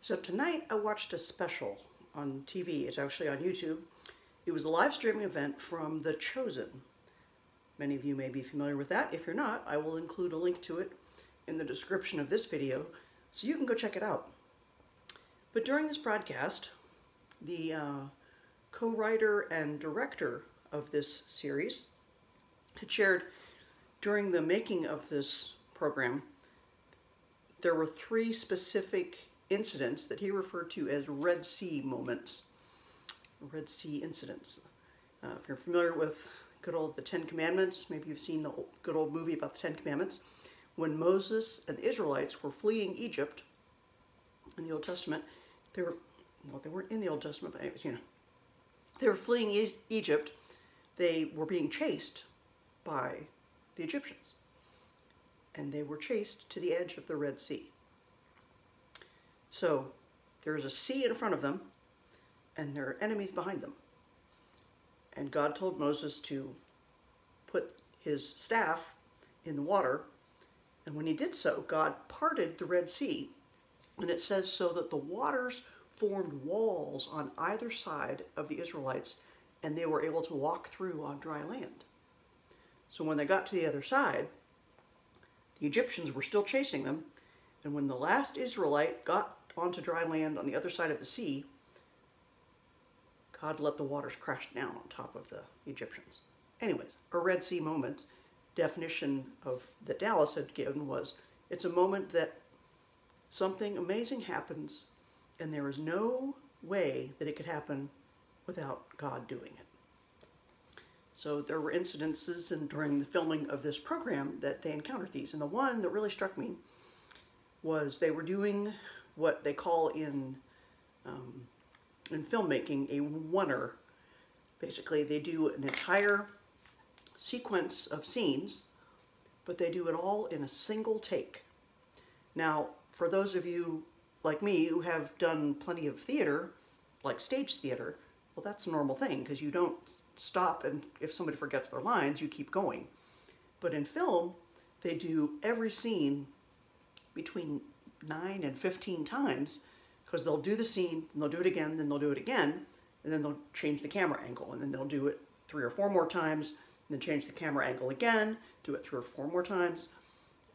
So tonight I watched a special on TV. It's actually on YouTube. It was a live streaming event from The Chosen. Many of you may be familiar with that. If you're not, I will include a link to it in the description of this video so you can go check it out. But during this broadcast, the co-writer and director of this series had shared during the making of this program, there were 3 specific incidents that he referred to as Red Sea moments, Red Sea incidents. If you're familiar with good old the 10 Commandments, maybe you've seen the good old movie about the 10 Commandments, when Moses and the Israelites were fleeing Egypt in the Old Testament, they weren't in the Old Testament, but they were fleeing Egypt. They were being chased by the Egyptians, and they were chased to the edge of the Red Sea. So there's a sea in front of them, and there are enemies behind them. And God told Moses to put his staff in the water, and when he did so, God parted the Red Sea, and it says so that the waters formed walls on either side of the Israelites, and they were able to walk through on dry land. So when they got to the other side, the Egyptians were still chasing them, and when the last Israelite got onto dry land on the other side of the sea, God let the waters crash down on top of the Egyptians. Anyways, a Red Sea moment, definition of that Dallas had given was, it's a moment that something amazing happens and there is no way that it could happen without God doing it. So there were incidences and during the filming of this program that they encountered these. And the one that really struck me was they were doing what they call in filmmaking a oneer. Basically, they do an entire sequence of scenes, but they do it all in a single take. Now, for those of you like me who have done plenty of theater, like stage theater, well, that's a normal thing because you don't stop and if somebody forgets their lines, you keep going. But in film, they do every scene between 9 and 15 times because they'll do the scene, and they'll do it again, then they'll do it again, and then they'll change the camera angle, and then they'll do it 3 or 4 more times, and then change the camera angle again, do it 3 or 4 more times.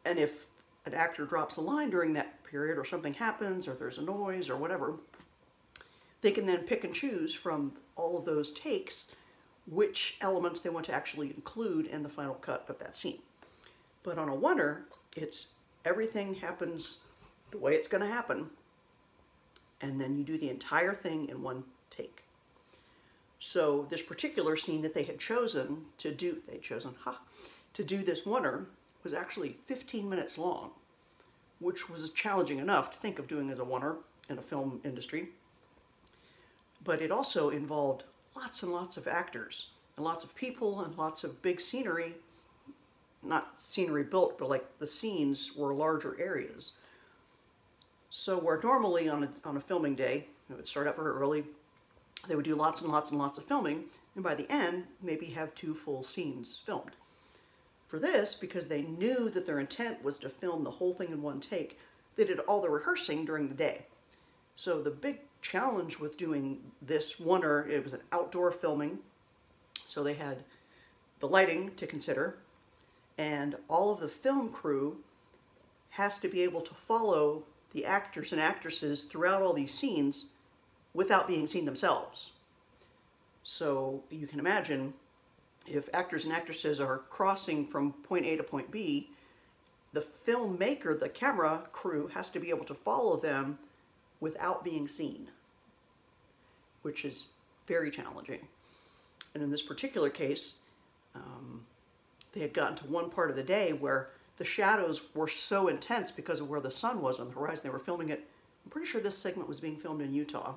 And if an actor drops a line during that period or something happens or there's a noise or whatever, they can then pick and choose from all of those takes which elements they want to actually include in the final cut of that scene. But on a oneer, it's everything happens the way it's going to happen, and then you do the entire thing in one take. So this particular scene that they had chosen to do, to do this oneer was actually 15 minutes long, which was challenging enough to think of doing as a oneer in a film industry. But it also involved lots and lots of actors and lots of people and lots of big scenery, not scenery built, but like the scenes were larger areas. So where normally on a filming day, it would start out very early, they would do lots and lots and lots of filming, and by the end, maybe have 2 full scenes filmed. For this, because they knew that their intent was to film the whole thing in one take, they did all the rehearsing during the day. So the big challenge with doing this oneer, it was an outdoor filming, so they had the lighting to consider, and all of the film crew has to be able to follow the actors and actresses throughout all these scenes without being seen themselves. So you can imagine if actors and actresses are crossing from point A to point B, the filmmaker, the camera crew, has to be able to follow them without being seen, which is very challenging. And in this particular case, they had gotten to one part of the day where the shadows were so intense because of where the sun was on the horizon. They were filming it, I'm pretty sure this segment was being filmed in Utah.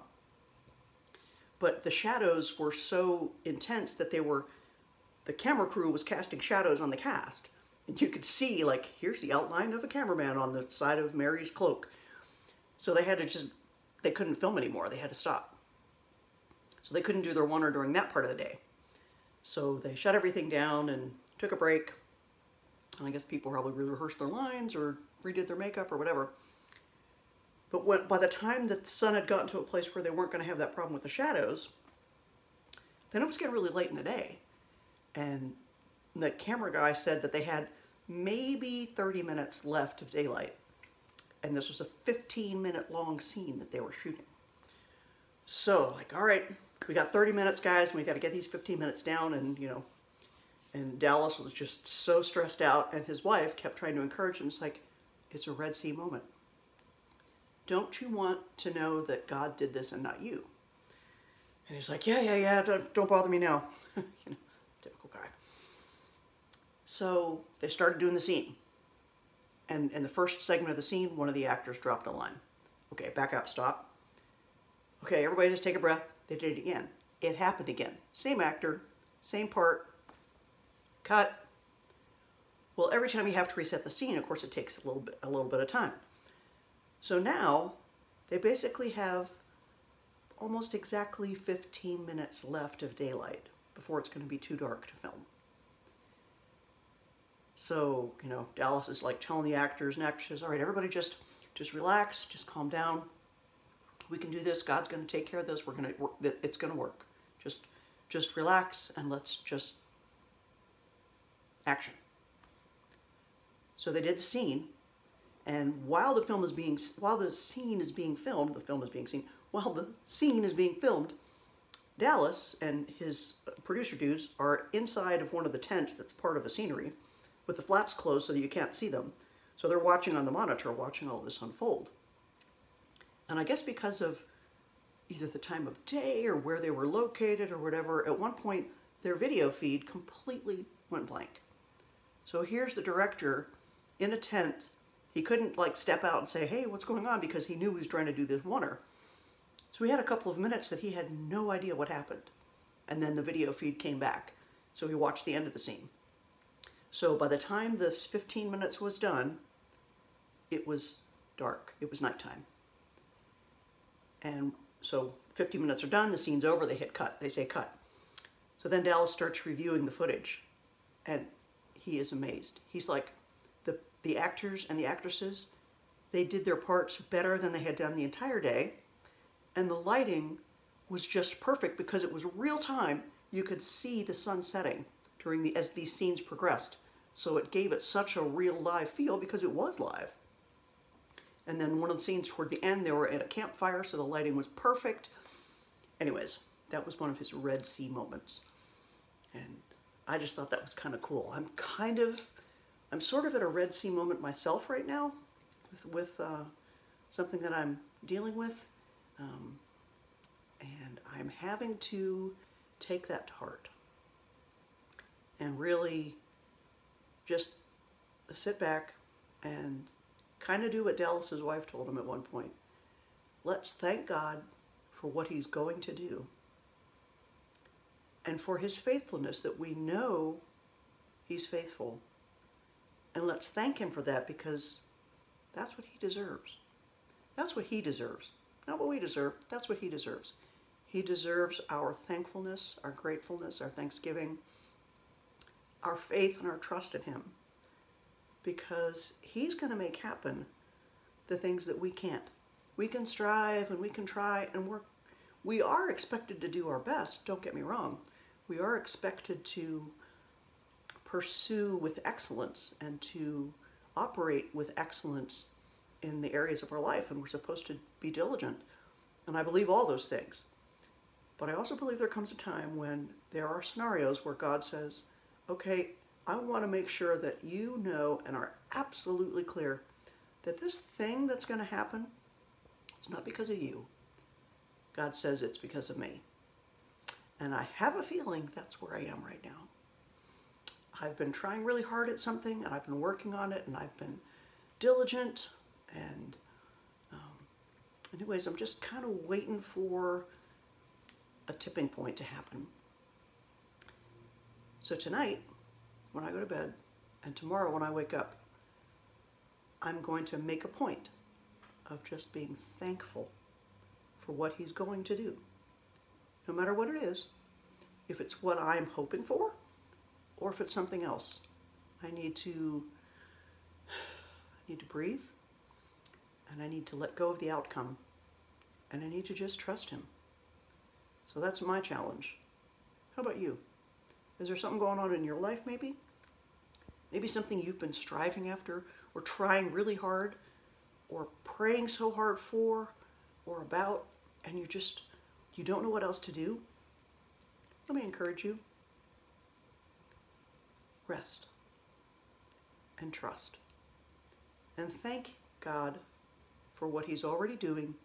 But the shadows were so intense that the camera crew was casting shadows on the cast. And you could see, like, here's the outline of a cameraman on the side of Mary's cloak. So they had to they couldn't film anymore. They had to stop. So they couldn't do their oneer during that part of the day. So they shut everything down and took a break. And I guess people probably rehearsed their lines or redid their makeup or whatever. But by the time that the sun had gotten to a place where they weren't going to have that problem with the shadows, then it was getting really late in the day. And the camera guy said that they had maybe 30 minutes left of daylight. And this was a 15-minute long scene that they were shooting. So, like, all right, we got 30 minutes, guys, and we got to get these 15 minutes down. And, you know, and Dallas was just so stressed out, and his wife kept trying to encourage him. It's like, it's a Red Sea moment. Don't you want to know that God did this and not you? And he's like, yeah, don't bother me now. You know, typical guy. So they started doing the scene. And in the first segment of the scene, one of the actors dropped a line. Okay, back up, stop. Okay, everybody just take a breath. They did it again. It happened again. Same actor, same part, cut. Well, every time you have to reset the scene, of course, it takes a little bit of time. So now they basically have almost exactly 15 minutes left of daylight before it's going to be too dark to film. So, you know, Dallas is like telling the actors and actresses, all right, everybody just relax, just calm down. We can do this. God's going to take care of this. It's going to work. Just relax and let's just action. So they did the scene. And while the scene is being filmed, Dallas and his producer dudes are inside of one of the tents that's part of the scenery with the flaps closed so that you can't see them. So they're watching on the monitor, watching all this unfold. And I guess because of either the time of day or where they were located or whatever, at one point their video feed completely went blank. So here's the director in a tent. He couldn't like step out and say, hey, what's going on? Because he knew he was trying to do this oneer. So he had a couple of minutes that he had no idea what happened. And then the video feed came back. So he watched the end of the scene. So by the time this 15 minutes was done, it was dark. It was nighttime. And so 15 minutes are done, the scene's over, they hit cut. They say cut. So then Dallas starts reviewing the footage. And he is amazed. He's like, the actors and the actresses, they did their parts better than they had done the entire day. And the lighting was just perfect because it was real time. You could see the sun setting as these scenes progressed. So it gave it such a real live feel because it was live. And then one of the scenes toward the end, they were at a campfire, so the lighting was perfect. Anyways, that was one of his Red Sea moments. And I just thought that was kind of cool. I'm sort of at a Red Sea moment myself right now with something that I'm dealing with. And I'm having to take that to heart and really just sit back and kind of do what Dallas's wife told him at one point. Let's thank God for what he's going to do and for his faithfulness, that we know he's faithful. And let's thank him for that, because that's what he deserves. That's what he deserves. Not what we deserve. That's what he deserves. He deserves our thankfulness, our gratefulness, our thanksgiving, our faith and our trust in him. Because he's going to make happen the things that we can't. We can strive and we can try and we are expected to do our best, don't get me wrong. We are expected to pursue with excellence and to operate with excellence in the areas of our life, and we're supposed to be diligent. And I believe all those things. But I also believe there comes a time when there are scenarios where God says, okay, I want to make sure that you know and are absolutely clear that this thing that's going to happen, it's not because of you. God says it's because of me. And I have a feeling that's where I am right now. I've been trying really hard at something, and I've been working on it, and I've been diligent, and anyways, I'm just kind of waiting for a tipping point to happen. So tonight, when I go to bed, and tomorrow when I wake up, I'm going to make a point of just being thankful for what he's going to do. No matter what it is, if it's what I'm hoping for, or if it's something else. I need to breathe, and I need to let go of the outcome, and I need to just trust him. So that's my challenge. How about you? Is there something going on in your life maybe? Maybe something you've been striving after or trying really hard or praying so hard for or about, and you don't know what else to do? Let me encourage you. Rest and trust. And thank God for what he's already doing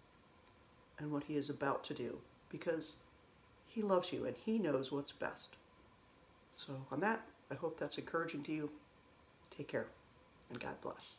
and what he is about to do, because he loves you and he knows what's best. So on that, I hope that's encouraging to you. Take care and God bless.